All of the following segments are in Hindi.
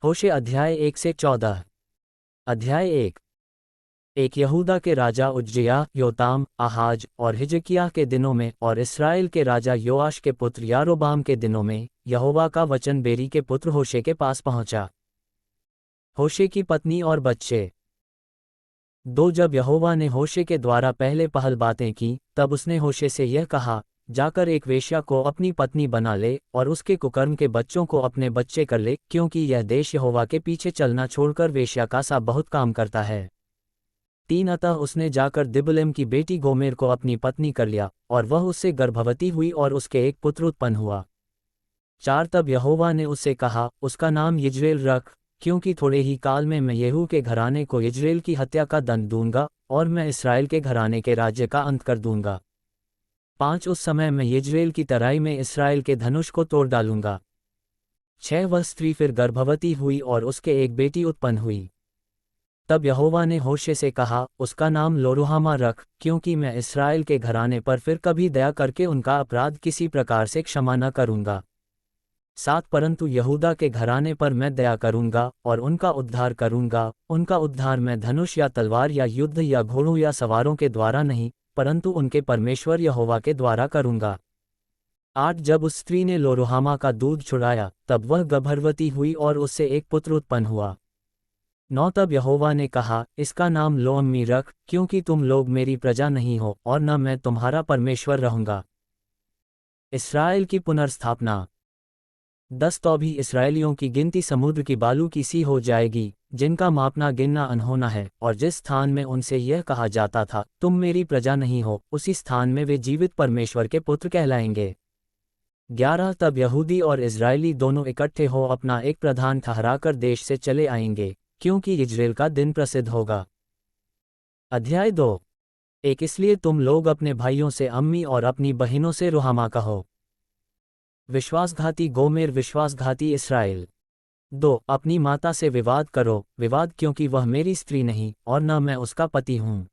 होशे अध्याय 1 से 14। अध्याय 1। यहूदा के राजा उज्जियाह, योताम, आहाज और हिजकिय्याह के दिनों में और इसराइल के राजा योआश के पुत्र यारोबाम के दिनों में यहोवा का वचन बेरी के पुत्र होशे के पास पहुंचा। होशे की पत्नी और बच्चे। जब यहोवा ने होशे के द्वारा पहले पहल बातें की, तब उसने होशे से यह कहा, जाकर एक वेश्या को अपनी पत्नी बना ले और उसके कुकर्म के बच्चों को अपने बच्चे कर ले, क्योंकि यह देश यहोवा के पीछे चलना छोड़कर वेश्या का सा बहुत काम करता है। 3 अतः उसने जाकर दिबलेम की बेटी गोमेर को अपनी पत्नी कर लिया, और वह उससे गर्भवती हुई और उसके एक पुत्र उत्पन्न हुआ। 4 तब यहोवा ने उससे कहा, उसका नाम यिज्रेल रख, क्योंकि थोड़े ही काल में मैं येहू के घराने को यिज्रेल की हत्या का दंड दूंगा, और मैं इसराइल के घराने के राज्य का अंत कर दूंगा। 5 उस समय मैं यिज्रेल की तराई में इसराइल के धनुष को तोड़ डालूंगा। 6 वह स्त्री फिर गर्भवती हुई और उसके एक बेटी उत्पन्न हुई। तब यहोवा ने होशे से कहा, उसका नाम लोरुहामा रख, क्योंकि मैं इसराइल के घराने पर फिर कभी दया करके उनका अपराध किसी प्रकार से क्षमा न करूंगा। 7 परंतु यहूदा के घराने पर मैं दया करूंगा और उनका उद्धार करूंगा। उनका उद्धार मैं धनुष या तलवार या युद्ध या घोड़ों या सवारों के द्वारा नहीं, परंतु उनके परमेश्वर यहोवा के द्वारा करूंगा। 8 जब उस स्त्री ने लोरुहामा का दूध छुड़ाया, तब वह गर्भवती हुई और उससे एक पुत्र उत्पन्न हुआ। 9 तब यहोवा ने कहा, इसका नाम लोअम्मी रख, क्योंकि तुम लोग मेरी प्रजा नहीं हो और न मैं तुम्हारा परमेश्वर रहूंगा। इसराइल की पुनर्स्थापना। 10 तो भी इसराइलियों की गिनती समुद्र की बालू की सी हो जाएगी, जिनका मापना गिनना अनहोना है, और जिस स्थान में उनसे यह कहा जाता था, तुम मेरी प्रजा नहीं हो, उसी स्थान में वे जीवित परमेश्वर के पुत्र कहलाएंगे। 11 तब यहूदी और इजरायली दोनों इकट्ठे हो अपना एक प्रधान ठहराकर देश से चले आएंगे, क्योंकि इजराइल का दिन प्रसिद्ध होगा। अध्याय 2। इसलिए तुम लोग अपने भाइयों से अम्मी और अपनी बहनों से रुहामा कहो। विश्वासघाती गोमेर विश्वासघाती इसराइल। 2 अपनी माता से विवाद करो, विवाद क्योंकि वह मेरी स्त्री नहीं और न मैं उसका पति हूँ।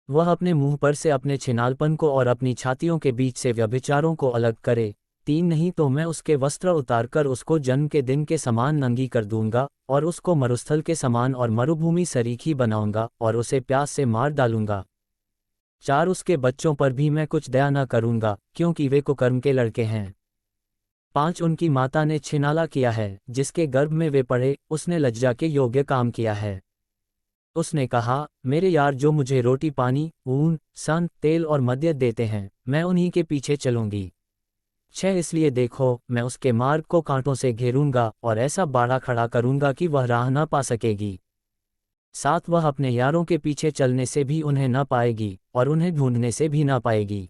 वह अपने मुंह पर से अपने छिनालपन को और अपनी छातियों के बीच से व्यभिचारों को अलग करे। 3 नहीं तो मैं उसके वस्त्र उतारकर उसको जन्म के दिन के समान नंगी कर दूंगा, और उसको मरुस्थल के समान और मरुभूमि सरीखी बनाऊंगा, और उसे प्यास से मार डालूंगा। 4 उसके बच्चों पर भी मैं कुछ दया न करूंगा, क्योंकि वे कुकर्म के लड़के हैं। 5 उनकी माता ने छिनाला किया है, जिसके गर्भ में वे पड़े, उसने लज्जा के योग्य काम किया है। उसने कहा, मेरे यार जो मुझे रोटी पानी, ऊन, सन, तेल और मद्य देते हैं, मैं उन्हीं के पीछे चलूंगी। 6 इसलिए देखो, मैं उसके मार्ग को कांटों से घेरूंगा और ऐसा बाड़ा खड़ा करूंगा कि वह राह न पा सकेगी। 7 वह अपने यारों के पीछे चलने से भी उन्हें न पाएगी, और उन्हें ढूंढने से भी न पाएगी।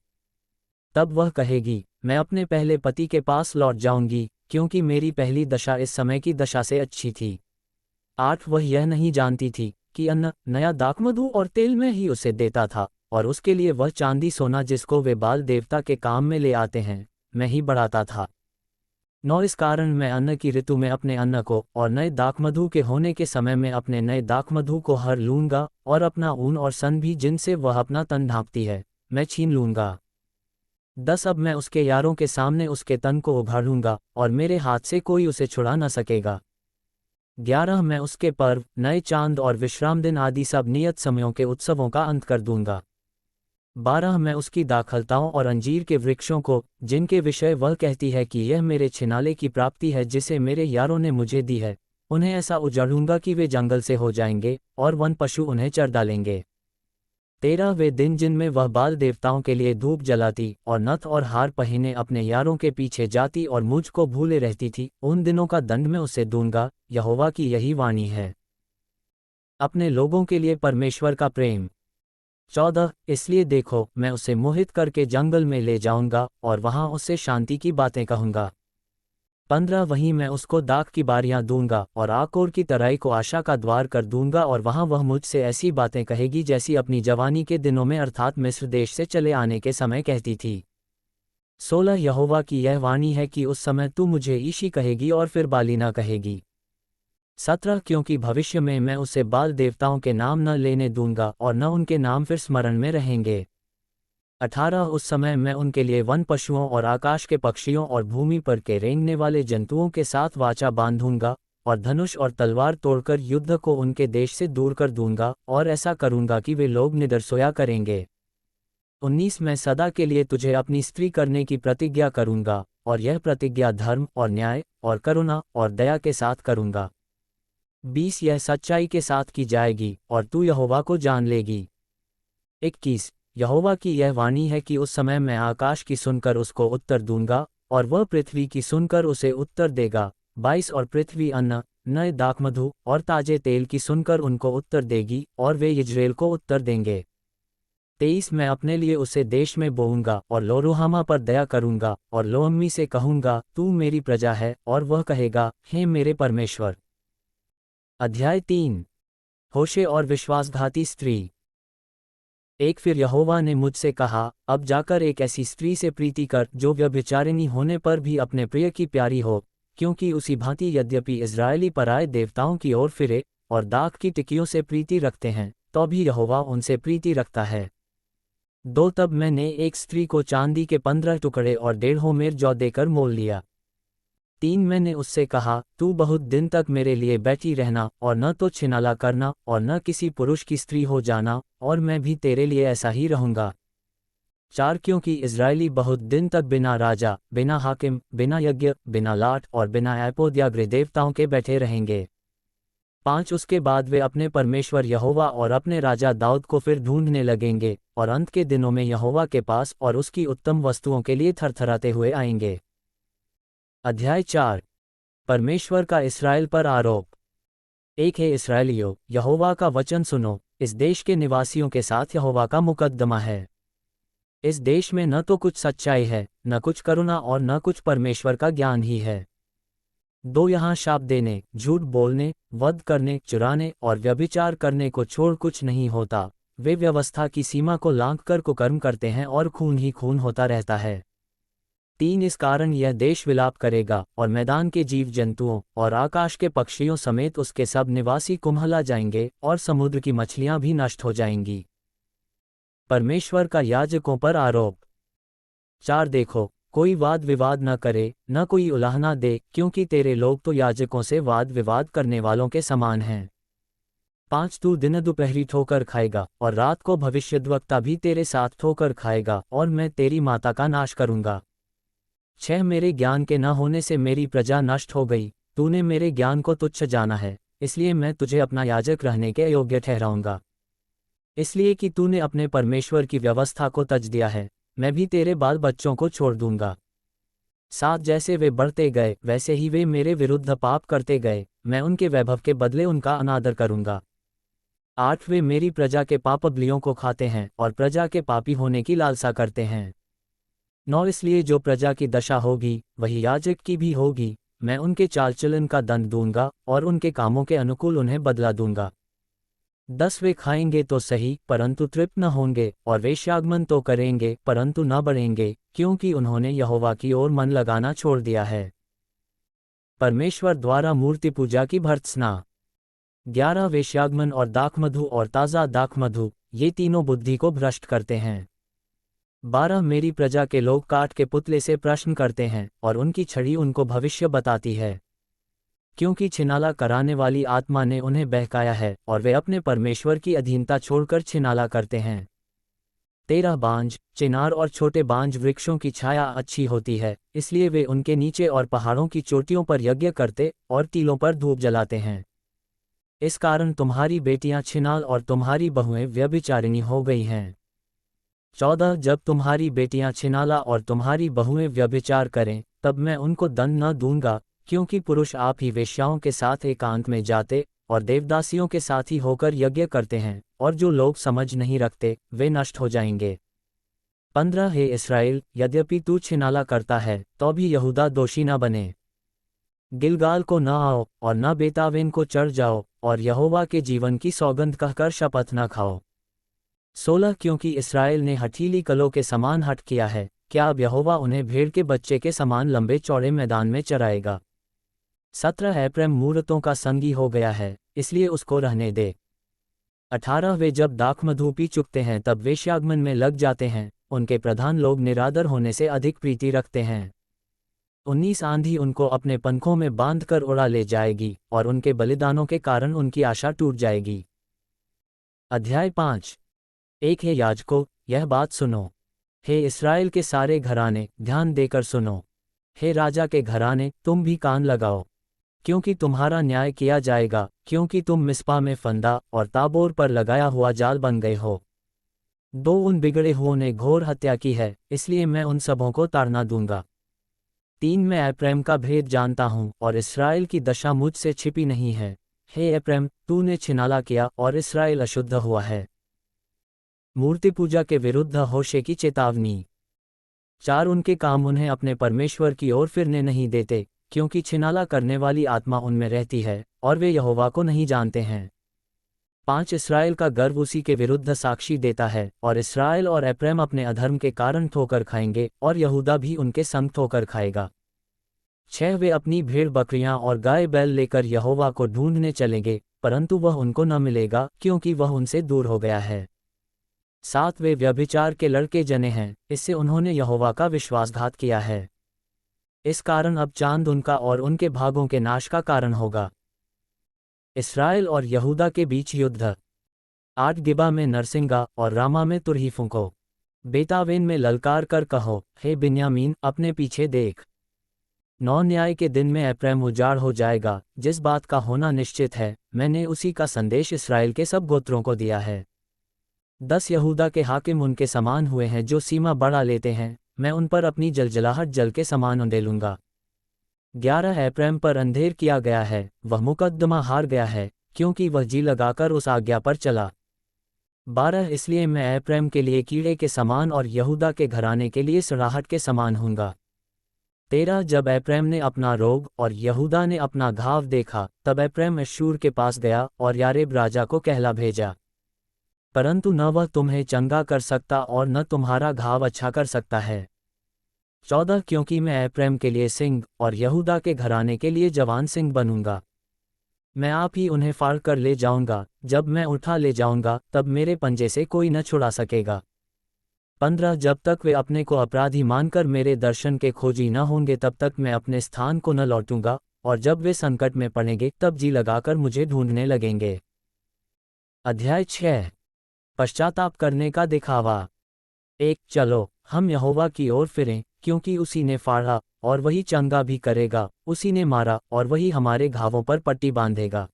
तब वह कहेगी, मैं अपने पहले पति के पास लौट जाऊंगी, क्योंकि मेरी पहली दशा इस समय की दशा से अच्छी थी। 8 वह यह नहीं जानती थी कि अन्न, नया दाखमधु और तेल में ही उसे देता था, और उसके लिए वह चांदी सोना जिसको वे बाल देवता के काम में ले आते हैं, मैं ही बढ़ाता था। 9 इस कारण मैं अन्न की ऋतु में अपने अन्न को और नए दाखमधु के होने के समय में अपने नए दाखमधु को हर लूंगा, और अपना ऊन और सन भी जिनसे वह अपना तन ढांपती है, मैं छीन लूंगा। 10 अब मैं उसके यारों के सामने उसके तन को उघाड़ूंगा, और मेरे हाथ से कोई उसे छुड़ा न सकेगा। 11 मैं उसके पर्व, नए चांद और विश्राम दिन आदि सब नियत समयों के उत्सवों का अंत कर दूंगा। 12 मैं उसकी दाखलताओं और अंजीर के वृक्षों को, जिनके विषय वह कहती है कि यह मेरे छिनाले की प्राप्ति है जिसे मेरे यारों ने मुझे दी है, उन्हें ऐसा उजाड़ूंगा कि वे जंगल से हो जाएंगे, और वन पशु उन्हें चर डालेंगे। 13 वे दिन जिनमें वह बाल देवताओं के लिए धूप जलाती और नथ और हार पहने अपने यारों के पीछे जाती और मुझ को भूले रहती थी, उन दिनों का दंड मैं उसे दूंगा, यहोवा की यही वाणी है। अपने लोगों के लिए परमेश्वर का प्रेम। 14 इसलिए देखो, मैं उसे मोहित करके जंगल में ले जाऊंगा और वहां उससे शांति की बातें कहूंगा। 15 वहीं मैं उसको दाख की बारियां दूंगा और आकोर की तराई को आशा का द्वार कर दूंगा, और वहां वह मुझसे ऐसी बातें कहेगी जैसी अपनी जवानी के दिनों में अर्थात मिस्र देश से चले आने के समय कहती थी। 16 यहोवा की यह वाणी है कि उस समय तू मुझे ईशी कहेगी और फिर बालीना कहेगी। 17 क्योंकि भविष्य में मैं उसे बाल देवताओं के नाम न लेने दूंगा और न उनके नाम फिर स्मरण में रहेंगे। 18 उस समय मैं उनके लिए वन पशुओं और आकाश के पक्षियों और भूमि पर के रेंगने वाले जंतुओं के साथ वाचा बांधूंगा, और धनुष और तलवार तोड़कर युद्ध को उनके देश से दूर कर दूंगा, और ऐसा करूंगा कि वे लोग निडर सोया करेंगे। 19 मैं सदा के लिए तुझे अपनी स्त्री करने की प्रतिज्ञा करूंगा, और यह प्रतिज्ञा धर्म और न्याय और करुणा और दया के साथ करूंगा। 20 यह सच्चाई के साथ की जाएगी, और तू यहोवा को जान लेगी। 21 यहोवा की यह वाणी है कि उस समय मैं आकाश की सुनकर उसको उत्तर दूंगा, और वह पृथ्वी की सुनकर उसे उत्तर देगा। 22 और पृथ्वी अन्न, नए दाखमधु और ताजे तेल की सुनकर उनको उत्तर देगी, और वे इजराइल को उत्तर देंगे। 23 मैं अपने लिए उसे देश में बोऊंगा, और लोरुहामा पर दया करूंगा, और लोअम्मी से कहूंगा, तू मेरी प्रजा है, और वह कहेगा, हे मेरे परमेश्वर। अध्याय 3 होशे और विश्वासघाती स्त्री। फिर यहोवा ने मुझसे कहा, अब जाकर एक ऐसी स्त्री से प्रीति कर जो व्यभिचारिणी होने पर भी अपने प्रिय की प्यारी हो, क्योंकि उसी भांति यद्यपि इजरायली पराये देवताओं की ओर फिरे और दाख की टिकियों से प्रीति रखते हैं, तो भी यहोवा उनसे प्रीति रखता है। 2 तब मैंने एक स्त्री को चांदी के 15 टुकड़े और 1.5 होमेर जौ देकर मोल लिया। 3 मैंने उससे कहा, तू बहुत दिन तक मेरे लिए बैठी रहना, और न तो छिनाला करना और न किसी पुरुष की स्त्री हो जाना, और मैं भी तेरे लिए ऐसा ही रहूंगा। 4 क्योंकि इजरायली बहुत दिन तक बिना राजा, बिना हाकिम, बिना यज्ञ, बिना लाट और बिना एपोद या गृह देवताओं के बैठे रहेंगे। 5 उसके बाद वे अपने परमेश्वर यहोवा और अपने राजा दाऊद को फिर ढूंढने लगेंगे, और अंत के दिनों में यहोवा के पास और उसकी उत्तम वस्तुओं के लिए थरथराते हुए आएंगे। अध्याय 4 परमेश्वर का इस्राएल पर आरोप। हे इस्राएलियों, यहोवा का वचन सुनो, इस देश के निवासियों के साथ यहोवा का मुकद्दमा है। इस देश में न तो कुछ सच्चाई है, न कुछ करुणा और न कुछ परमेश्वर का ज्ञान ही है। 2 यहाँ शाप देने, झूठ बोलने, वध करने, चुराने और व्यभिचार करने को छोड़ कुछ नहीं होता। वे व्यवस्था की सीमा को लांघकर कुकर्म करते हैं, और खून ही खून होता रहता है। 3 इस कारण यह देश विलाप करेगा, और मैदान के जीव जंतुओं और आकाश के पक्षियों समेत उसके सब निवासी कुम्हला जाएंगे, और समुद्र की मछलियां भी नष्ट हो जाएंगी। परमेश्वर का याजकों पर आरोप। 4 देखो, कोई वाद विवाद न करे, न कोई उलाहना दे, क्योंकि तेरे लोग तो याजकों से वाद विवाद करने वालों के समान हैं। 5 तू दिन दोपहरी ठोकर खाएगा, और रात को भविष्यद्वक्ता भी तेरे साथ ठोकर खाएगा, और मैं तेरी माता का नाश करूंगा। 6 मेरे ज्ञान के न होने से मेरी प्रजा नष्ट हो गई, तूने मेरे ज्ञान को तुच्छ जाना है, इसलिए मैं तुझे अपना याजक रहने के योग्य ठहराऊंगा। इसलिए कि तूने अपने परमेश्वर की व्यवस्था को तज दिया है, मैं भी तेरे बाल बच्चों को छोड़ दूंगा। 7 जैसे वे बढ़ते गए, वैसे ही वे मेरे विरुद्ध पाप करते गए, मैं उनके वैभव के बदले उनका अनादर करूंगा। 8 वे मेरी प्रजा के पापबलियों को खाते हैं, और प्रजा के पापी होने की लालसा करते हैं। 9 इसलिए जो प्रजा की दशा होगी, वही याजक की भी होगी, मैं उनके चाल चलन का दंड दूंगा, और उनके कामों के अनुकूल उन्हें बदला दूंगा। 10 वे खाएंगे तो सही, परंतु तृप्त न होंगे, और वेश्यागमन तो करेंगे, परंतु न बढ़ेंगे, क्योंकि उन्होंने यहोवा की ओर मन लगाना छोड़ दिया है। परमेश्वर द्वारा मूर्ति पूजा की भर्त्सना। 11 वेश्यागमन और दाखमधु और ताज़ा दाखमधु, ये तीनों बुद्धि को भ्रष्ट करते हैं। 12 मेरी प्रजा के लोग काठ के पुतले से प्रश्न करते हैं, और उनकी छड़ी उनको भविष्य बताती है, क्योंकि छिनाला कराने वाली आत्मा ने उन्हें बहकाया है, और वे अपने परमेश्वर की अधीनता छोड़कर छिनाला करते हैं। 13 बांज, चिनार और छोटे बांज वृक्षों की छाया अच्छी होती है, इसलिए वे उनके नीचे और पहाड़ों की चोटियों पर यज्ञ करते और टीलों पर धूप जलाते हैं। इस कारण तुम्हारी बेटियां छिनाल और तुम्हारी बहुएं व्यभिचारिणी हो गई हैं। 14 जब तुम्हारी बेटियां छिनाला और तुम्हारी बहुएं व्यभिचार करें, तब मैं उनको दंड न दूंगा, क्योंकि पुरुष आप ही वेश्याओं के साथ एकांत में जाते और देवदासियों के साथ ही होकर यज्ञ करते हैं, और जो लोग समझ नहीं रखते वे नष्ट हो जाएंगे। 15 हे इस्राएल, यद्यपि तू छिनाला करता है, तो भी यहूदा दोषी न बने। गिलगाल को न आओ, और न बेतावेन को चढ़ जाओ, और यहोवा के जीवन की सौगंध कहकर शपथ न खाओ। 16 क्योंकि इस्राएल ने हठीली कलों के समान हठ किया है, क्या अब यहोवा उन्हें भेड़ के बच्चे के समान लंबे चौड़े मैदान में चराएगा। 17 एप्रैम मूरतों का संगी हो गया है, इसलिए उसको रहने दे। 18 वे जब दाखमधु पी चुकते हैं तब वेश्यागमन में लग जाते हैं, उनके प्रधान लोग निरादर होने से अधिक प्रीति रखते हैं। 19 आंधी उनको अपने पंखों में बांधकर उड़ा ले जाएगी और उनके बलिदानों के कारण उनकी आशा टूट जाएगी। अध्याय 5। एक हे याजकों, यह बात सुनो। हे इस्राएल के सारे घराने, ध्यान देकर सुनो। हे राजा के घराने, तुम भी कान लगाओ, क्योंकि तुम्हारा न्याय किया जाएगा, क्योंकि तुम मिस्पा में फंदा और ताबोर पर लगाया हुआ जाल बन गए हो। उन बिगड़े हुओं ने घोर हत्या की है, इसलिए मैं उन सबों को ताड़ना दूंगा। 3 मैं एप्रैम का भेद जानता हूँ और इस्राएल की दशा मुझसे छिपी नहीं है। हे एप्रैम, तूने छिनाला किया और इस्राएल अशुद्ध हुआ है। मूर्ति पूजा के विरुद्ध होशे की चेतावनी। 4 उनके काम उन्हें अपने परमेश्वर की ओर फिरने नहीं देते, क्योंकि छिनाला करने वाली आत्मा उनमें रहती है और वे यहोवा को नहीं जानते हैं। 5 इस्राएल का गर्व उसी के विरुद्ध साक्षी देता है और इस्राएल और एप्रैम अपने अधर्म के कारण ठोकर खाएंगे और यहूदा भी उनके संग ठोकर खाएगा। 6 वे अपनी भेड़ बकरियां और गाय बैल लेकर यहोवा को ढूंढने चलेंगे, परंतु वह उनको न मिलेगा, क्योंकि वह उनसे दूर हो गया है। 7 वे व्यभिचार के लड़के जने हैं, इससे उन्होंने यहोवा का विश्वासघात किया है। इस कारण अब चांद उनका और उनके भागों के नाश का कारण होगा। इस्राएल और यहूदा के बीच युद्ध। 8 गिबा में नरसिंगा और रामा में तुरही फूंको। बेतावेन में ललकार कर कहो, हे बिन्यामीन, अपने पीछे देख। 9 न्याय के दिन में एप्रैम उजाड़ हो जाएगा, जिस बात का होना निश्चित है, मैंने उसी का संदेश इस्राएल के सब गोत्रों को दिया है। 10 यहूदा के हाकिम उनके समान हुए हैं जो सीमा बढ़ा लेते हैं, मैं उन पर अपनी जलजलाहट जल के समान उंडेलूंगा। 11 एप्रैम पर अंधेर किया गया है, वह मुकद्दमा हार गया है, क्योंकि वह जी लगाकर उस आज्ञा पर चला। 12 इसलिए मैं एप्रैम के लिए कीड़े के समान और यहूदा के घराने के लिए सड़ाहट के समान हूँगा। 13 जब एप्रैम ने अपना रोग और यहूदा ने अपना घाव देखा, तब एप्रैम अश्शूर के पास गया और यारेब राजा को कहला भेजा, परंतु न वह तुम्हें चंगा कर सकता और न तुम्हारा घाव अच्छा कर सकता है। 14 क्योंकि मैं एप्रैम के लिए सिंह और यहूदा के घराने के लिए जवान सिंह बनूंगा। मैं आप ही उन्हें फाड़ कर ले जाऊंगा, जब मैं उठा ले जाऊंगा तब मेरे पंजे से कोई न छुड़ा सकेगा। 15 जब तक वे अपने को अपराधी मानकर मेरे दर्शन के खोजी न होंगे तब तक मैं अपने स्थान को न लौटूंगा, और जब वे संकट में पड़ेंगे तब जी लगाकर मुझे ढूंढने लगेंगे। अध्याय 6। पश्चाताप करने का दिखावा। 1 चलो, हम यहोवा की ओर फिरें, क्योंकि उसी ने फाड़ा और वही चंगा भी करेगा, उसी ने मारा और वही हमारे घावों पर पट्टी बांधेगा।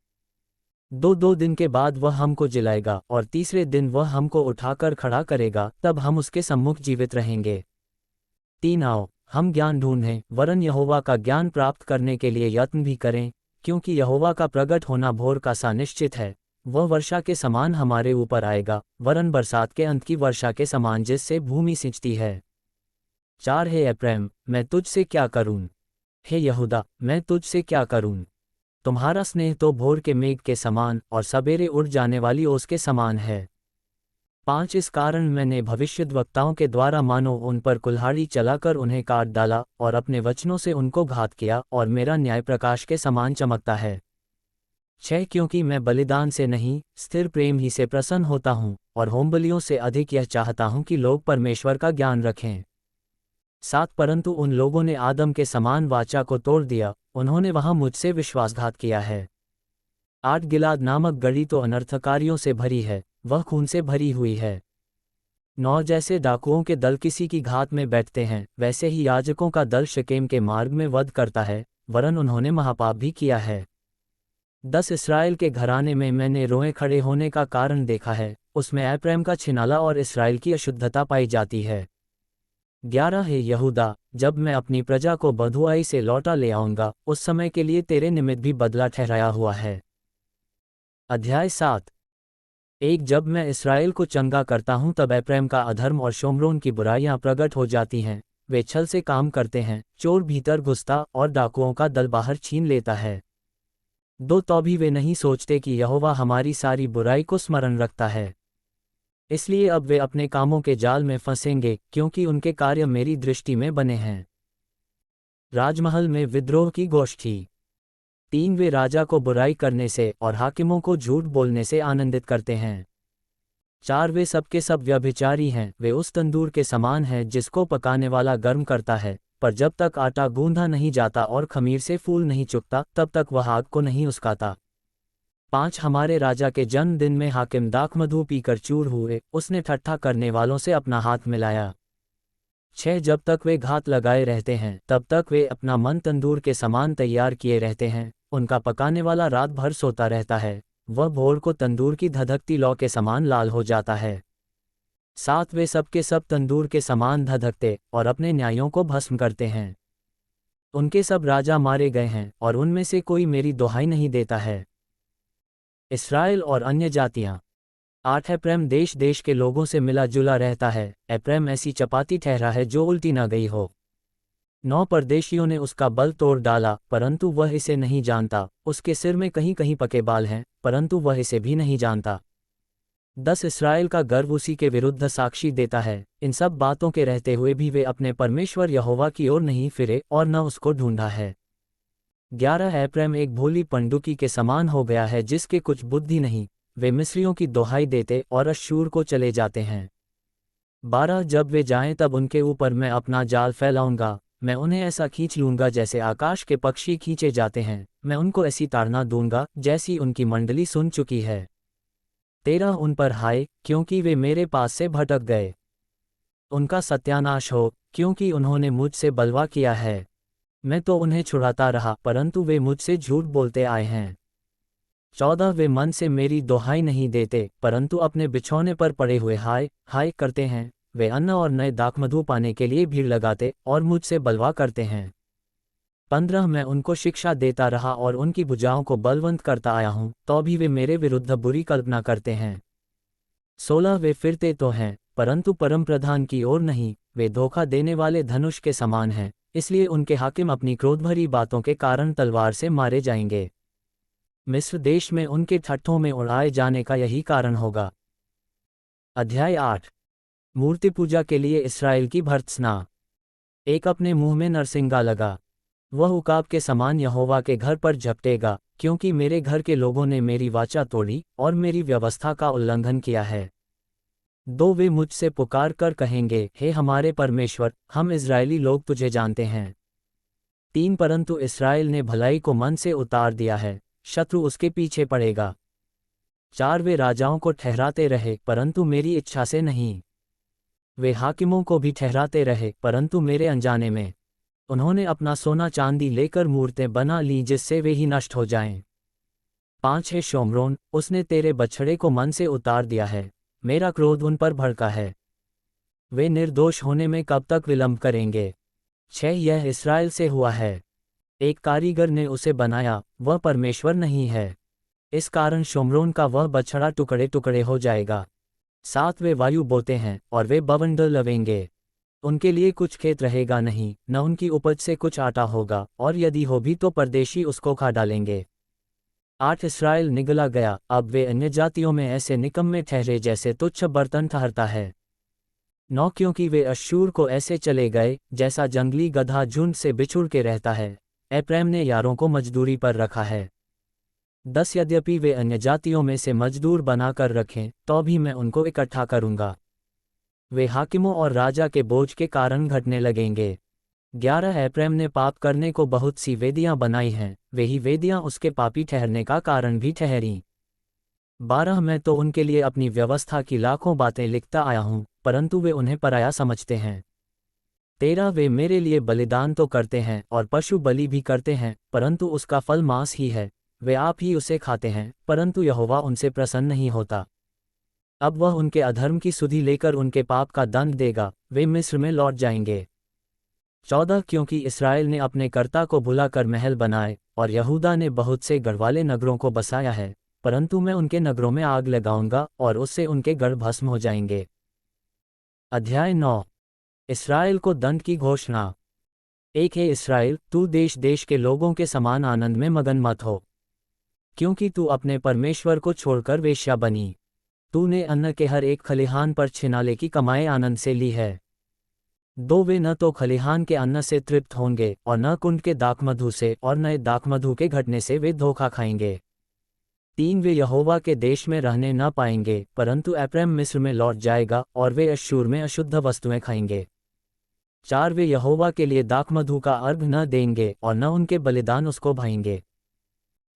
2 दिन के बाद वह हमको जिलाएगा और तीसरे दिन वह हमको उठाकर खड़ा करेगा, तब हम उसके सम्मुख जीवित रहेंगे। 3 आओ, हम ज्ञान ढूंढें, वरन यहोवा का ज्ञान प्राप्त करने के लिए यत्न भी करें, क्योंकि यहोवा का प्रगट होना भोर का सा निश्चित है। वह वर्षा के समान हमारे ऊपर आएगा, वरन बरसात के अंत की वर्षा के समान जिससे भूमि सिंचती है। 4 हे एप्रैम, मैं तुझसे क्या करूं? हे यहूदा, मैं तुझसे क्या करूं? तुम्हारा स्नेह तो भोर के मेघ के समान और सबेरे उड़ जाने वाली ओस के समान है। 5 इस कारण मैंने भविष्यद्वक्ताओं के द्वारा मानो उन पर कुल्हाड़ी चलाकर उन्हें काट डाला और अपने वचनों से उनको घात किया, और मेरा न्याय प्रकाश के समान चमकता है। 6 क्योंकि मैं बलिदान से नहीं, स्थिर प्रेम ही से प्रसन्न होता हूँ, और होमबलियों से अधिक यह चाहता हूँ कि लोग परमेश्वर का ज्ञान रखें। 7 परंतु उन लोगों ने आदम के समान वाचा को तोड़ दिया, उन्होंने वहां मुझसे विश्वासघात किया है। 8 गिलाद नामक गढ़ी तो अनर्थकारियों से भरी है, वह खून से भरी हुई है। 9 जैसे डाकुओं के दल किसी की घात में बैठते हैं, वैसे ही याजकों का दल शकेम के मार्ग में वध करता है, वरन उन्होंने महापाप भी किया है। 10 इस्राएल के घराने में मैंने रोए खड़े होने का कारण देखा है, उसमें एप्रैम का छिनाला और इस्राएल की अशुद्धता पाई जाती है। 11 हे यहूदा, जब मैं अपनी प्रजा को बँधुआई से लौटा ले आऊंगा, उस समय के लिए तेरे निमित्त भी बदला ठहराया हुआ है। अध्याय 7। 1 जब मैं इस्राएल को चंगा करता हूं तब एप्रैम का अधर्म और शोम्रोन की बुराइयां प्रकट हो जाती हैं, वे छल से काम करते हैं, चोर भीतर घुसता और डाकुओं का दल बाहर छीन लेता है। 2 तो भी वे नहीं सोचते कि यहोवा हमारी सारी बुराई को स्मरण रखता है, इसलिए अब वे अपने कामों के जाल में फंसेंगे, क्योंकि उनके कार्य मेरी दृष्टि में बने हैं। राजमहल में विद्रोह की गोष्ठी। 3 वे राजा को बुराई करने से और हाकिमों को झूठ बोलने से आनंदित करते हैं। 4 वे सबके सब व्यभिचारी हैं, वे उस तंदूर के समान हैं जिसको पकाने वाला गर्म करता है, पर जब तक आटा गूंधा नहीं जाता और खमीर से फूल नहीं चुकता तब तक वह आग को नहीं उस्काता। 5 हमारे राजा के जन्मदिन में हाकिम दाखमधु पीकर चूर हुए, उसने ठट्ठा करने वालों से अपना हाथ मिलाया। 6 जब तक वे घात लगाए रहते हैं तब तक वे अपना मन तंदूर के समान तैयार किए रहते हैं, उनका पकाने वाला रात भर सोता रहता है, वह भोर को तंदूर की धधकती लौ के समान लाल हो जाता है। 7 वे सब के सब तंदूर के समान धधकते और अपने न्यायों को भस्म करते हैं। उनके सब राजा मारे गए हैं और उनमें से कोई मेरी दुहाई नहीं देता है। इस्राएल और अन्य जातियाँ। 8 एप्रैम देश देश के लोगों से मिला जुला रहता है, एप्रैम ऐसी चपाती ठहरा है जो उल्टी न गई हो। 9 परदेशियों ने उसका बल तोड़ डाला परंतु वह इसे नहीं जानता, उसके सिर में कहीं कहीं पके बाल हैं परंतु वह इसे भी नहीं जानता। 10 इस्राएल का गर्व उसी के विरुद्ध साक्षी देता है, इन सब बातों के रहते हुए भी वे अपने परमेश्वर यहोवा की ओर नहीं फिरे और न उसको ढूंढा है। 11 एप्रैम एक भोली पंडुकी के समान हो गया है जिसके कुछ बुद्धि नहीं, वे मिस्रियों की दोहाई देते और अश्शूर को चले जाते हैं। 12 जब वे जाएं तब उनके ऊपर मैं अपना जाल फैलाऊंगा, मैं उन्हें ऐसा खींच लूंगा जैसे आकाश के पक्षी खींचे जाते हैं, मैं उनको ऐसी ताड़ना दूंगा जैसी उनकी मंडली सुन चुकी है। 13 उन पर हाय, क्योंकि वे मेरे पास से भटक गए। उनका सत्यानाश हो, क्योंकि उन्होंने मुझसे बलवा किया है। मैं तो उन्हें छुड़ाता रहा परंतु वे मुझसे झूठ बोलते आए हैं। 14 वे मन से मेरी दोहाई नहीं देते परंतु अपने बिछौने पर पड़े हुए हाय हाय करते हैं, वे अन्न और नए दाखमधु पाने के लिए भीड़ लगाते और मुझसे बलवा करते हैं। 15 मैं उनको शिक्षा देता रहा और उनकी भुजाओं को बलवंत करता आया हूँ, तो भी वे मेरे विरुद्ध बुरी कल्पना करते हैं। 16 वे फिरते तो हैं परंतु परमप्रधान की ओर नहीं, वे धोखा देने वाले धनुष के समान हैं, इसलिए उनके हाकिम अपनी क्रोधभरी बातों के कारण तलवार से मारे जाएंगे। मिस्र देश में उनके ठट्ठों में उड़ाए जाने का यही कारण होगा। अध्याय 8 मूर्ति पूजा के लिए इस्राएल की भर्त्सना। एक अपने मुंह में नरसिंगा लगा, वह उकाब के समान यहोवा के घर पर झपटेगा, क्योंकि मेरे घर के लोगों ने मेरी वाचा तोड़ी और मेरी व्यवस्था का उल्लंघन किया है। 2 वे मुझसे पुकार कर कहेंगे, हे हमारे परमेश्वर, हम इज़राइली लोग तुझे जानते हैं। 3 परंतु इस्राएल ने भलाई को मन से उतार दिया है, शत्रु उसके पीछे पड़ेगा। 4 वे राजाओं को ठहराते रहे परंतु मेरी इच्छा से नहीं, वे हाकिमों को भी ठहराते रहे परंतु मेरे अनजाने में। उन्होंने अपना सोना चांदी लेकर मूर्तें बना ली जिससे वे ही नष्ट हो जाएं। 5 है शोम्रोन, उसने तेरे बछड़े को मन से उतार दिया है, मेरा क्रोध उन पर भड़का है, वे निर्दोष होने में कब तक विलंब करेंगे। 6 यह इस्राएल से हुआ है, एक कारीगर ने उसे बनाया, वह परमेश्वर नहीं है, इस कारण शोम्रोन का वह बछड़ा टुकड़े टुकड़े हो जाएगा। 7 वे वायु बोते हैं और वे बवंडर लवेंगे, उनके लिए कुछ खेत रहेगा नहीं, न उनकी उपज से कुछ आटा होगा, और यदि हो भी तो परदेशी उसको खा डालेंगे। 8 इस्राएल निगला गया, अब वे अन्य जातियों में ऐसे निकम्मे ठहरे जैसे तुच्छ बर्तन ठहरता है। 9 क्योंकि वे अश्शूर को ऐसे चले गए जैसा जंगली गधा झुंड से बिछुड़ के रहता है, एप्रैम ने यारों को मजदूरी पर रखा है। 10 यद्यपि वे अन्य जातियों में से मजदूर बनाकर रखें तो भी मैं उनको इकट्ठा करूंगा, वे हाकिमों और राजा के बोझ के कारण घटने लगेंगे। 11 एप्रैम ने पाप करने को बहुत सी वेदियां बनाई हैं, वे ही वेदियां उसके पापी ठहरने का कारण भी ठहरी। 12 मैं तो उनके लिए अपनी व्यवस्था की लाखों बातें लिखता आया हूँ परंतु वे उन्हें पराया समझते हैं। 13 वे मेरे लिए बलिदान तो करते हैं और पशु बलि भी करते हैं परंतु उसका फल मांस ही है, वे आप ही उसे खाते हैं परंतु यहोवा उनसे प्रसन्न नहीं होता। अब वह उनके अधर्म की सुधि लेकर उनके पाप का दंड देगा, वे मिस्र में लौट जाएंगे। 14 क्योंकि इस्राएल ने अपने कर्ता को भुलाकर महल बनाए और यहूदा ने बहुत से गढ़वाले नगरों को बसाया है, परंतु मैं उनके नगरों में आग लगाऊंगा और उससे उनके गढ़ भस्म हो जाएंगे। अध्याय 9 इस्राएल को दंड की घोषणा। एक है इस्राएल, तू देश देश के लोगों के समान आनंद में मगन मत हो, क्योंकि तू अपने परमेश्वर को छोड़कर वेश्या बनी। तूने अन्न के हर एक खलिहान पर छिनाले की कमाई आनंद से ली है। 2 वे न तो खलिहान के अन्न से तृप्त होंगे और न कुंड के दाखमधु से, और नए दाखमधु के घटने से वे धोखा खाएंगे। 3 वे यहोवा के देश में रहने न पाएंगे परंतु एप्रैम मिस्र में लौट जाएगा और वे अश्शूर में अशुद्ध वस्तुएं खाएंगे। 4 वे यहोवा के लिए दाखमधु का अर्घ न देंगे और न उनके बलिदान उसको भाएंगे।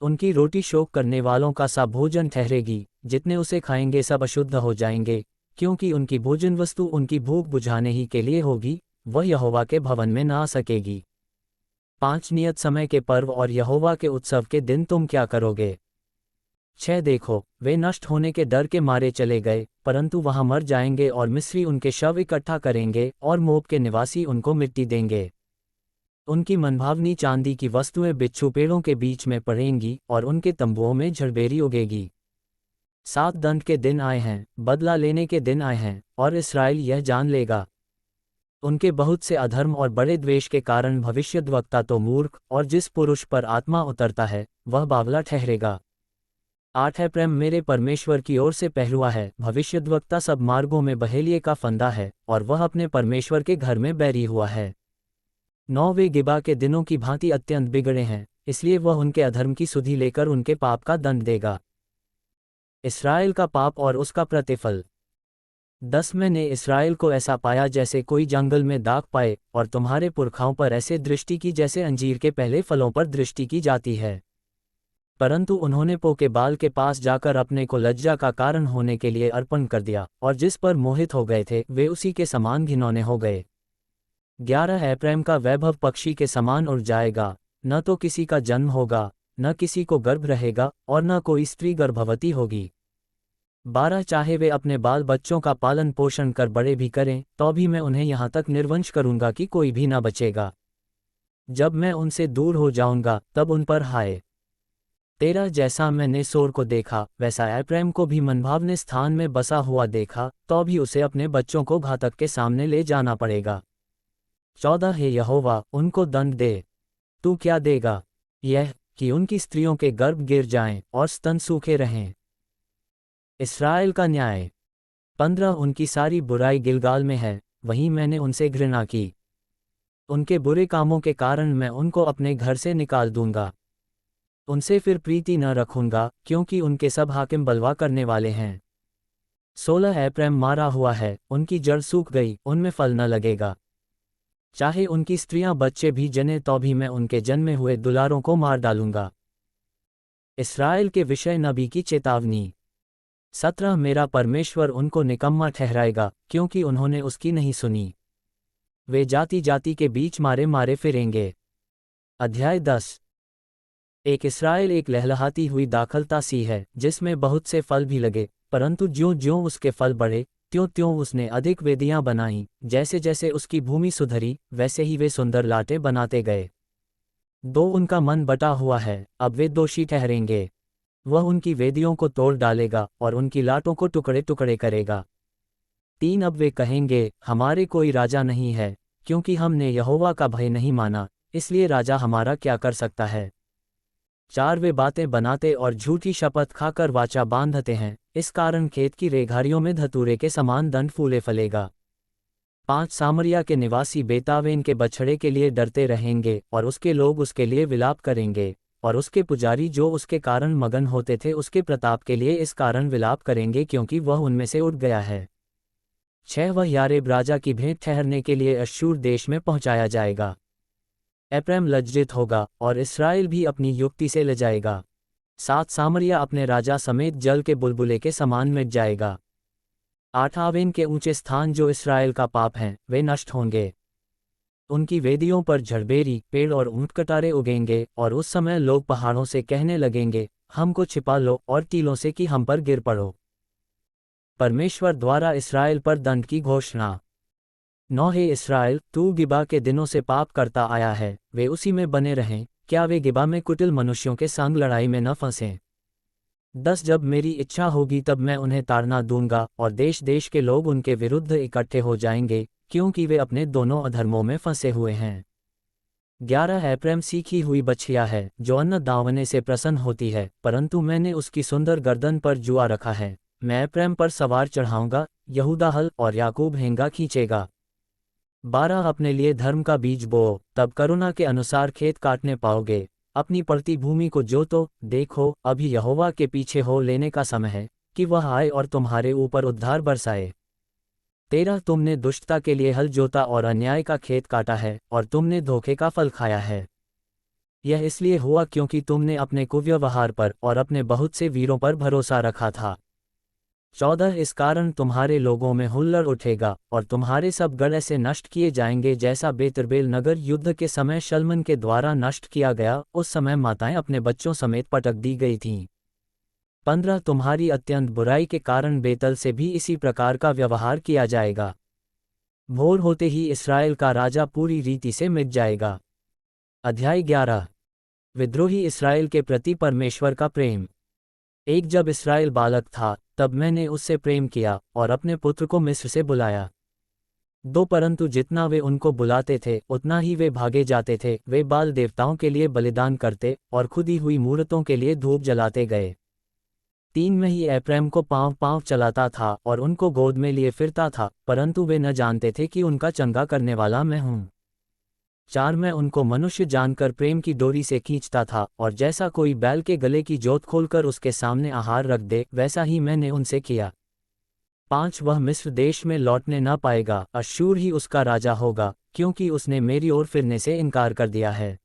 उनकी रोटी शोक करने वालों का सा भोजन ठहरेगी, जितने उसे खाएंगे सब अशुद्ध हो जाएंगे, क्योंकि उनकी भोजन वस्तु उनकी भूख बुझाने ही के लिए होगी, वह यहोवा के भवन में ना आ सकेगी। 5 नियत समय के पर्व और यहोवा के उत्सव के दिन तुम क्या करोगे? 6 देखो, वे नष्ट होने के डर के मारे चले गए, परंतु वहां मर जाएंगे और मिस्री उनके शव इकट्ठा करेंगे और मोब के निवासी उनको मिट्टी देंगे। उनकी मनभावनी चांदी की वस्तुएं बिच्छू पेड़ों के बीच में पड़ेंगी और उनके तंबुओं में झड़बेरी उगेगी। 7 दंड के दिन आए हैं, बदला लेने के दिन आए हैं, और इस्राएल यह जान लेगा। उनके बहुत से अधर्म और बड़े द्वेष के कारण भविष्यद्वक्ता तो मूर्ख, और जिस पुरुष पर आत्मा उतरता है वह बावला ठहरेगा। 8 है प्रेम मेरे परमेश्वर की ओर से पहलुआ है, भविष्यद्वक्ता सब मार्गों में बहेलिए का फंदा है, और वह अपने परमेश्वर के घर में बैरी हुआ है। 9 वे गिबा के दिनों की भांति अत्यंत बिगड़े हैं, इसलिए वह उनके अधर्म की सुधि लेकर उनके पाप का दंड देगा। इस्राएल का पाप और उसका प्रतिफल। 10 मैंने इस्राएल को ऐसा पाया जैसे कोई जंगल में दाग पाए, और तुम्हारे पुरखाओं पर ऐसे दृष्टि की जैसे अंजीर के पहले फलों पर दृष्टि की जाती है। परंतु उन्होंने पो के बाल के पास जाकर अपने को लज्जा का कारण होने के लिए अर्पण कर दिया, और जिस पर मोहित हो गए थे वे उसी के समान घिनौने हो गए। 11 है प्रेम का वैभव पक्षी के समान उड़ जाएगा, न तो किसी का जन्म होगा, न किसी को गर्भ रहेगा, और न कोई स्त्री गर्भवती होगी। 12 चाहे वे अपने बाल बच्चों का पालन पोषण कर बड़े भी करें, तो भी मैं उन्हें यहाँ तक निर्वंश करूँगा कि कोई भी न बचेगा। जब मैं उनसे दूर हो जाऊँगा तब उन पर हाय। 13 जैसा मैंने सोर को देखा वैसा एप्रैम को भी मनभावने स्थान में बसा हुआ देखा, तो भी उसे अपने बच्चों को घातक के सामने ले जाना पड़ेगा। 14 हे यहोवा, उनको दंड दे। तू क्या देगा? यह कि उनकी स्त्रियों के गर्भ गिर जाएं और स्तन सूखे रहें। इस्राएल का न्याय। 15 उनकी सारी बुराई गिलगाल में है, वहीं मैंने उनसे घृणा की। उनके बुरे कामों के कारण मैं उनको अपने घर से निकाल दूंगा। उनसे फिर प्रीति न रखूंगा, क्योंकि उनके सब हाकिम बलवा करने वाले हैं। 16 एप्रैम मारा हुआ है, उनकी जड़ सूख गई, उनमें फल न लगेगा। चाहे उनकी स्त्रियां बच्चे भी जने तो भी मैं उनके जन्मे हुए दुलारों को मार डालूंगा। इस्राएल के विषय नबी की चेतावनी। 17 मेरा परमेश्वर उनको निकम्मा ठहराएगा, क्योंकि उन्होंने उसकी नहीं सुनी। वे जाति जाति के बीच मारे मारे फिरेंगे। अध्याय 10। एक इस्राएल एक लहलहाती हुई दाखलता सी है, जिसमें बहुत से फल भी लगे, परंतु ज्यों ज्यों उसके फल बढ़े त्यों त्यों उसने अधिक वेदियां बनाईं, जैसे जैसे उसकी भूमि सुधरी वैसे ही वे सुंदर लाटें बनाते गए। 2 उनका मन बटा हुआ है, अब वे दोषी ठहरेंगे। वह उनकी वेदियों को तोड़ डालेगा और उनकी लाटों को टुकड़े टुकड़े करेगा। 3 अब वे कहेंगे, हमारे कोई राजा नहीं है, क्योंकि हमने यहोवा का भय नहीं माना, इसलिए राजा हमारा क्या कर सकता है। 4 वे बातें बनाते और झूठी शपथ खाकर वाचा बांधते हैं, इस कारण खेत की रेघारियों में धतूरे के समान दंड फूले फलेगा। 5 सामरिया के निवासी बेतावेन के बछड़े के लिए डरते रहेंगे, और उसके लोग उसके लिए विलाप करेंगे, और उसके पुजारी जो उसके कारण मगन होते थे उसके प्रताप के लिए इस कारण विलाप करेंगे, क्योंकि वह उनमें से उठ गया है। 6 वह यारेब राजा की भेंट ठहरने के लिए अश्शूर देश में पहुंचाया जाएगा। एप्रैम लज्जित होगा और इस्राएल भी अपनी युक्ति से लजाएगा। 7 सामरिया अपने राजा समेत जल के बुलबुले के समान मिट जाएगा। 8 आवेन के ऊंचे स्थान जो इस्राएल का पाप हैं, वे नष्ट होंगे। उनकी वेदियों पर झड़बेरी पेड़ और ऊंट कटारे उगेंगे, और उस समय लोग पहाड़ों से कहने लगेंगे, हमको छिपा लो, और टीलों से कि हम पर गिर पड़ो। परमेश्वर द्वारा इस्राएल पर दंड की घोषणा। 9 हे इस्राएल, तू गिबा के दिनों से पाप करता आया है, वे उसी में बने रहें, क्या वे गिबा में कुटिल मनुष्यों के संग लड़ाई में न फंसें। 10 जब मेरी इच्छा होगी तब मैं उन्हें ताड़ना दूंगा, और देश देश के लोग उनके विरुद्ध इकट्ठे हो जाएंगे, क्योंकि वे अपने दोनों अधर्मों में फंसे हुए हैं। 11 एप्रैम सीखी हुई बछिया है, जो अन्न दावने से प्रसन्न होती है, परंतु मैंने उसकी सुंदर गर्दन पर जुआ रखा है। मैं एप्रैम पर सवार चढ़ाऊंगा, यहूदा हल और याकूब हेंगा खींचेगा। 12 अपने लिए धर्म का बीज बोओ, तब करुणा के अनुसार खेत काटने पाओगे। अपनी पड़ती भूमि को जोतो, देखो अभी यहोवा के पीछे हो लेने का समय है, कि वह आए और तुम्हारे ऊपर उद्धार बरसाए। 13 तुमने दुष्टता के लिए हल जोता और अन्याय का खेत काटा है, और तुमने धोखे का फल खाया है। यह इसलिए हुआ क्योंकि तुमने अपने कुव्यवहार पर और अपने बहुत से वीरों पर भरोसा रखा था। 14 इस कारण तुम्हारे लोगों में हुल्लड़ उठेगा, और तुम्हारे सब गढ़ ऐसे नष्ट किए जाएंगे जैसा बेतरबेल नगर युद्ध के समय शल्मन के द्वारा नष्ट किया गया, उस समय माताएं अपने बच्चों समेत पटक दी गई थीं। 15 तुम्हारी अत्यंत बुराई के कारण बेतल से भी इसी प्रकार का व्यवहार किया जाएगा। भोर होते ही इस्राएल का राजा पूरी रीति से मिट जाएगा। अध्याय 11 विद्रोही इस्राएल के प्रति परमेश्वर का प्रेम। एक जब इस्राएल बालक था, तब मैंने उससे प्रेम किया और अपने पुत्र को मिस्र से बुलाया। 2 परंतु जितना वे उनको बुलाते थे उतना ही वे भागे जाते थे। वे बाल देवताओं के लिए बलिदान करते और खुदी हुई मूर्तों के लिए धूप जलाते गए। 3 में ही एप्रैम को पाँव पाँव चलाता था और उनको गोद में लिए फिरता था, परंतु वे न जानते थे कि उनका चंगा करने वाला मैं हूँ। 4 में उनको मनुष्य जानकर प्रेम की डोरी से खींचता था, और जैसा कोई बैल के गले की जोत खोलकर उसके सामने आहार रख दे, वैसा ही मैंने उनसे किया। 5 वह मिस्र देश में लौटने न पाएगा, अश्शूर ही उसका राजा होगा, क्योंकि उसने मेरी ओर फिरने से इनकार कर दिया है।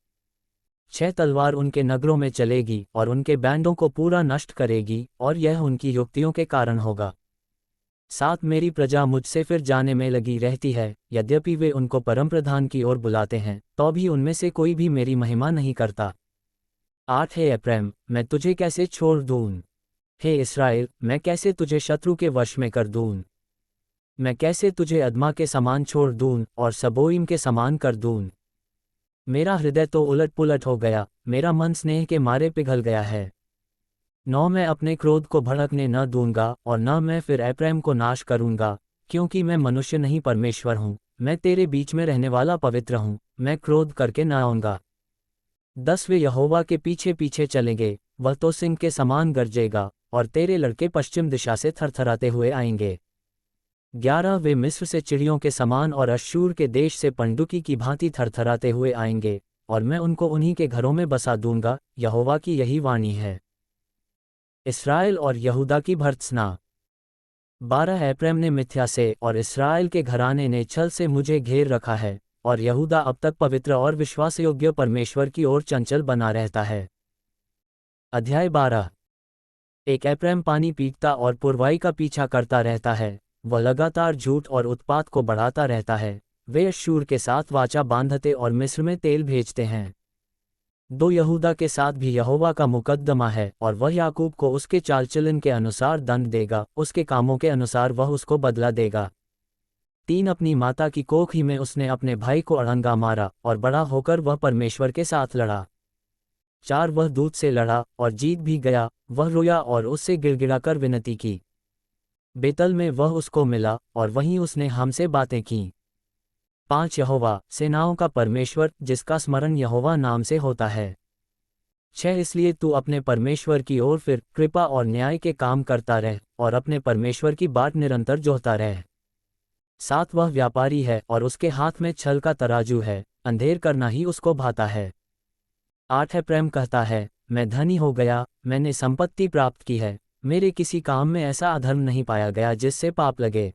6 तलवार उनके नगरों में चलेगी और उनके बैंडों को पूरा नष्ट करेगी, और यह उनकी युक्तियों के कारण होगा। 7 मेरी प्रजा मुझसे फिर जाने में लगी रहती है, यद्यपि वे उनको परमप्रधान की ओर बुलाते हैं, तो भी उनमें से कोई भी मेरी महिमा नहीं करता। 8 हे एप्रैम, मैं तुझे कैसे छोड़ दूँ? हे इस्राएल, मैं कैसे तुझे शत्रु के वश में कर दूँ? मैं कैसे तुझे अदमा के समान छोड़ दूँ और सबोइम के समान कर दूँ? मेरा हृदय तो उलट पुलट हो गया, मेरा मन स्नेह के मारे पिघल गया है। 9 मैं अपने क्रोध को भड़कने न दूंगा, और न मैं फिर एप्रैम को नाश करूंगा, क्योंकि मैं मनुष्य नहीं परमेश्वर हूँ, मैं तेरे बीच में रहने वाला पवित्र हूँ, मैं क्रोध करके न आऊँगा। 10 वे यहोवा के पीछे पीछे चलेंगे, वह तो सिंह के समान गरजेगा, और तेरे लड़के पश्चिम दिशा से थरथराते हुए आएंगे। 11 वे मिस्र से चिड़ियों के समान और अश्शूर के देश से पंडुकी की भांति थरथराते हुए आएंगे, और मैं उनको उन्हीं के घरों में बसा दूंगा, यहोवा की यही वाणी है। इस्राएल और यहूदा की भर्त्सना। 12 एप्रैम ने मिथ्या से और इस्राएल के घराने ने छल से मुझे घेर रखा है, और यहूदा अब तक पवित्र और विश्वासयोग्य परमेश्वर की ओर चंचल बना रहता है। अध्याय 12 एक एप्रैम पानी पीता और पुरवाई का पीछा करता रहता है, वह लगातार झूठ और उत्पात को बढ़ाता रहता है। वे अश्शूर के साथ वाचा बांधते और मिस्र में तेल भेजते हैं। 2 यहूदा के साथ भी यहोवा का मुकद्दमा है, और वह याकूब को उसके चालचलन के अनुसार दंड देगा, उसके कामों के अनुसार वह उसको बदला देगा। 3 अपनी माता की कोख ही में उसने अपने भाई को अड़ंगा मारा, और बड़ा होकर वह परमेश्वर के साथ लड़ा। 4 वह दूत से लड़ा और जीत भी गया, वह रोया और उससे गिड़गिड़ाकर विनती की। बेतल में वह उसको मिला, और वहीं उसने हमसे बातें की। 5 यहोवा सेनाओं का परमेश्वर, जिसका स्मरण यहोवा नाम से होता है। 6 इसलिए तू अपने परमेश्वर की ओर फिर कृपा और न्याय के काम करता रह, और अपने परमेश्वर की बाट निरंतर जोहता रह। 7 वह व्यापारी है और उसके हाथ में छल का तराजू है, अंधेर करना ही उसको भाता है। 8 एप्रैम कहता है, मैं धनी हो गया, मैंने संपत्ति प्राप्त की है, मेरे किसी काम में ऐसा अधर्म नहीं पाया गया जिससे पाप लगे।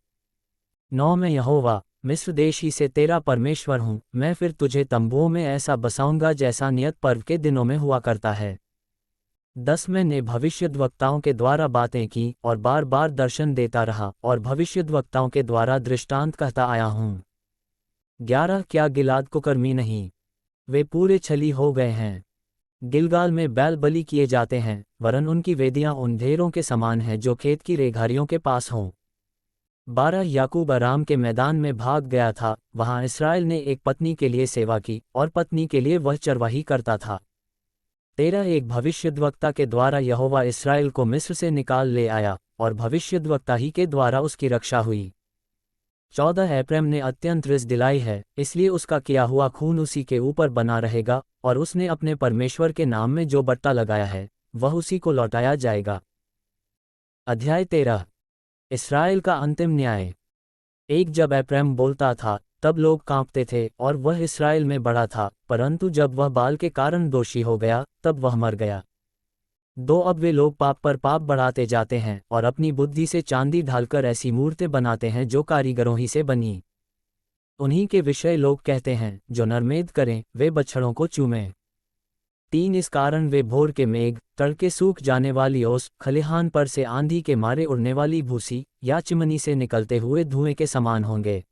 9 मैं यहोवा मिस्र देश ही से तेरा परमेश्वर हूँ, मैं फिर तुझे तंबुओं में ऐसा बसाऊंगा जैसा नियत पर्व के दिनों में हुआ करता है। 10 मैंने भविष्यद्वक्ताओं के द्वारा बातें की और बार बार दर्शन देता रहा, और भविष्यद्वक्ताओं के द्वारा दृष्टांत कहता आया हूँ। 11 क्या गिलाद कुकर्मी नहीं, वे पूरे छली हो गए हैं। गिलगाल में बैल बलि किए जाते हैं, वरन उनकी वेदियां उन ढेरों के समान हैं जो खेत की रेघारियों के पास हों। 12 याकूब अराम के मैदान में भाग गया था, वहां इस्राएल ने एक पत्नी के लिए सेवा की, और पत्नी के लिए वह चरवाही करता था। 13 एक भविष्यद्वक्ता के द्वारा यहोवा इस्राएल को मिस्र से निकाल ले आया, और भविष्यद्वक्ता ही के द्वारा उसकी रक्षा हुई। 14 एप्रैम ने अत्यंत रिस दिलाई है, इसलिए उसका किया हुआ खून उसी के ऊपर बना रहेगा, और उसने अपने परमेश्वर के नाम में जो बट्टा लगाया है, वह उसी को लौटाया जाएगा। अध्याय 13 इस्राएल का अंतिम न्याय। एक जब एप्रैम बोलता था, तब लोग कांपते थे, और वह इस्राएल में बड़ा था, परंतु जब वह बाल के कारण दोषी हो गया, तब वह मर गया। दो अब वे लोग पाप पर पाप बढ़ाते जाते हैं और अपनी बुद्धि से चांदी ढालकर ऐसी मूर्तें बनाते हैं जो कारीगरों ही से बनी। उन्हीं के विषय लोग कहते हैं जो नरमेद करें वे बछड़ों को चूमें। 3 इस कारण वे भोर के मेघ, तड़के सूख जाने वाली ओस, खलिहान पर से आंधी के मारे उड़ने वाली भूसी या चिमनी से निकलते हुए धुएं के समान होंगे।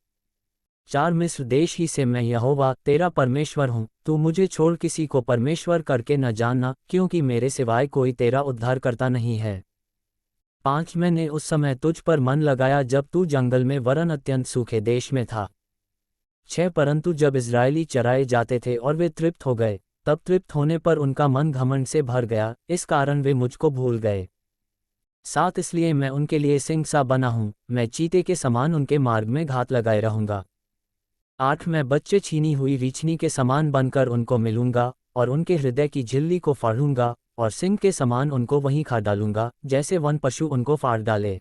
4 मिस्र देश ही से मैं यहोवा तेरा परमेश्वर हूँ, तू मुझे छोड़ किसी को परमेश्वर करके न जानना, क्योंकि मेरे सिवाय कोई तेरा उद्धार करता नहीं है। 5 मैंने उस समय तुझ पर मन लगाया जब तू जंगल में वरन अत्यंत सूखे देश में था। 6 परंतु जब इज़राइली चराए जाते थे और वे तृप्त हो गए, तब तृप्त होने पर उनका मन घमंड से भर गया, इस कारण वे मुझको भूल गए। 7 इसलिए मैं उनके लिए सिंह सा बना हूँ, मैं चीते के समान उनके मार्ग में घात लगाए रहूँगा। 8 मैं बच्चे छीनी हुई रीछनी के समान बनकर उनको मिलूंगा और उनके हृदय की झिल्ली को फाड़ूंगा और सिंह के समान उनको वहीं खा डालूंगा जैसे वन पशु उनको फाड़ डाले।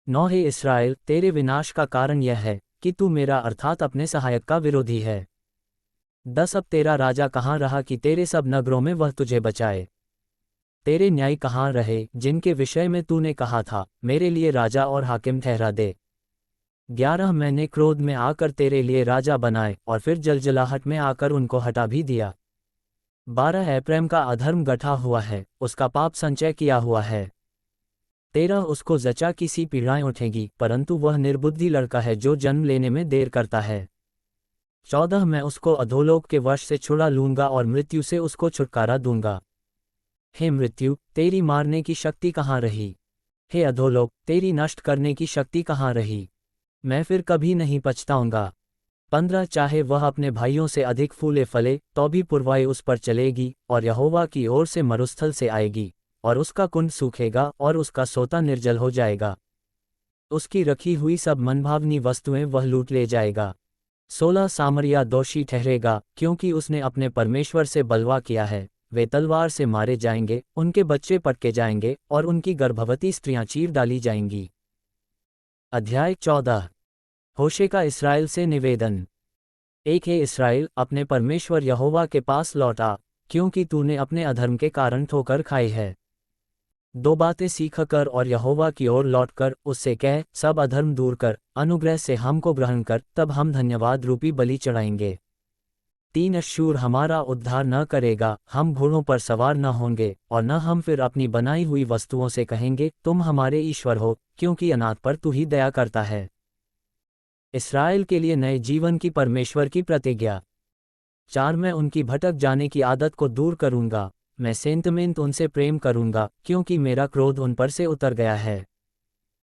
9 हे इस्राएल, तेरे विनाश का कारण यह है कि तू मेरा अर्थात अपने सहायक का विरोधी है। 10 अब तेरा राजा कहाँ रहा कि तेरे सब नगरों में वह तुझे बचाए? तेरे न्याय कहाँ रहे जिनके विषय में तूने कहा था, मेरे लिए राजा और हाकिम ठहरा दे? 11 मैंने क्रोध में आकर तेरे लिए राजा बनाए और फिर जलजलाहट में आकर उनको हटा भी दिया। 12 एप्रैम का अधर्म गठा हुआ है, उसका पाप संचय किया हुआ है। 13 उसको जचा की सी पीड़ाएं उठेगी, परंतु वह निर्बुद्धि लड़का है जो जन्म लेने में देर करता है। 14 मैं उसको अधोलोक के वश से छुड़ा लूंगा और मृत्यु से उसको छुटकारा दूंगा। हे मृत्यु, तेरी मारने की शक्ति कहाँ रही? हे अधोलोक, तेरी नष्ट करने की शक्ति कहाँ रही? मैं फिर कभी नहीं पछताऊंगा। 15 चाहे वह अपने भाइयों से अधिक फूले फले तो भी पुरवाई उस पर चलेगी और यहोवा की ओर से मरुस्थल से आएगी और उसका कुंड सूखेगा और उसका सोता निर्जल हो जाएगा। उसकी रखी हुई सब मनभावनी वस्तुएं वह लूट ले जाएगा। 16 सामरिया दोषी ठहरेगा क्योंकि उसने अपने परमेश्वर से बलवा किया है, वे तलवार से मारे जाएंगे, उनके बच्चे पटके जाएंगे और उनकी गर्भवती स्त्रियां चीर डाली जाएंगी। अध्याय 14 होशे का इस्राएल से निवेदन। एक हे इस्राएल, अपने परमेश्वर यहोवा के पास लौटा, क्योंकि तूने अपने अधर्म के कारण ठोकर खाई है। 2 बातें सीख कर और यहोवा की ओर लौटकर उससे कह, सब अधर्म दूर कर, अनुग्रह से हमको ग्रहण कर, तब हम धन्यवाद रूपी बलि चढ़ाएंगे। 3 अश्शूर हमारा उद्धार न करेगा, हम घोड़ों पर सवार न होंगे और न हम फिर अपनी बनाई हुई वस्तुओं से कहेंगे तुम हमारे ईश्वर हो, क्योंकि अनाथ पर तू ही दया करता है। इस्राएल के लिए नए जीवन की परमेश्वर की प्रतिज्ञा। 4 मैं उनकी भटक जाने की आदत को दूर करूंगा, मैं सेंतमेंत उनसे प्रेम करूंगा, क्योंकि मेरा क्रोध उन पर से उतर गया है।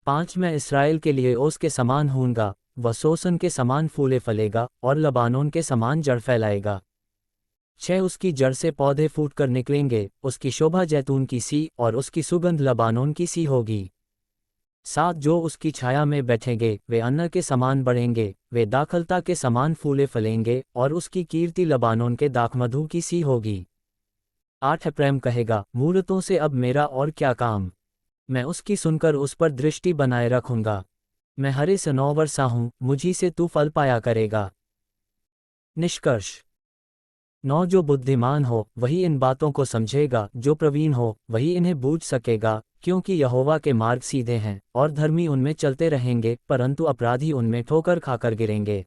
5 मैं इस्राएल के लिए ओस के समान होऊंगा, वह सोसन के समान फूले फलेगा और लबानोन के समान जड़ फैलाएगा। 6 उसकी जड़ से पौधे फूटकर निकलेंगे, उसकी शोभा जैतून की सी और उसकी सुगंध लबानोन की सी होगी। 7 जो उसकी छाया में बैठेंगे वे अन्न के समान बढ़ेंगे, वे दाखलता के समान फूले फलेंगे और उसकी कीर्ति लबानोन के दाखमधु की सी होगी। 8 प्रेम कहेगा, मूर्तों से अब मेरा और क्या काम? मैं उसकी सुनकर उस पर दृष्टि बनाए रखूंगा। मैं हरे सनोवर सा हूँ, मुझी से तू फल पाया करेगा। निष्कर्ष। 9 जो बुद्धिमान हो वही इन बातों को समझेगा, जो प्रवीण हो वही इन्हें बूझ सकेगा, क्योंकि यहोवा के मार्ग सीधे हैं और धर्मी उनमें चलते रहेंगे, परंतु अपराधी उनमें ठोकर खाकर गिरेंगे।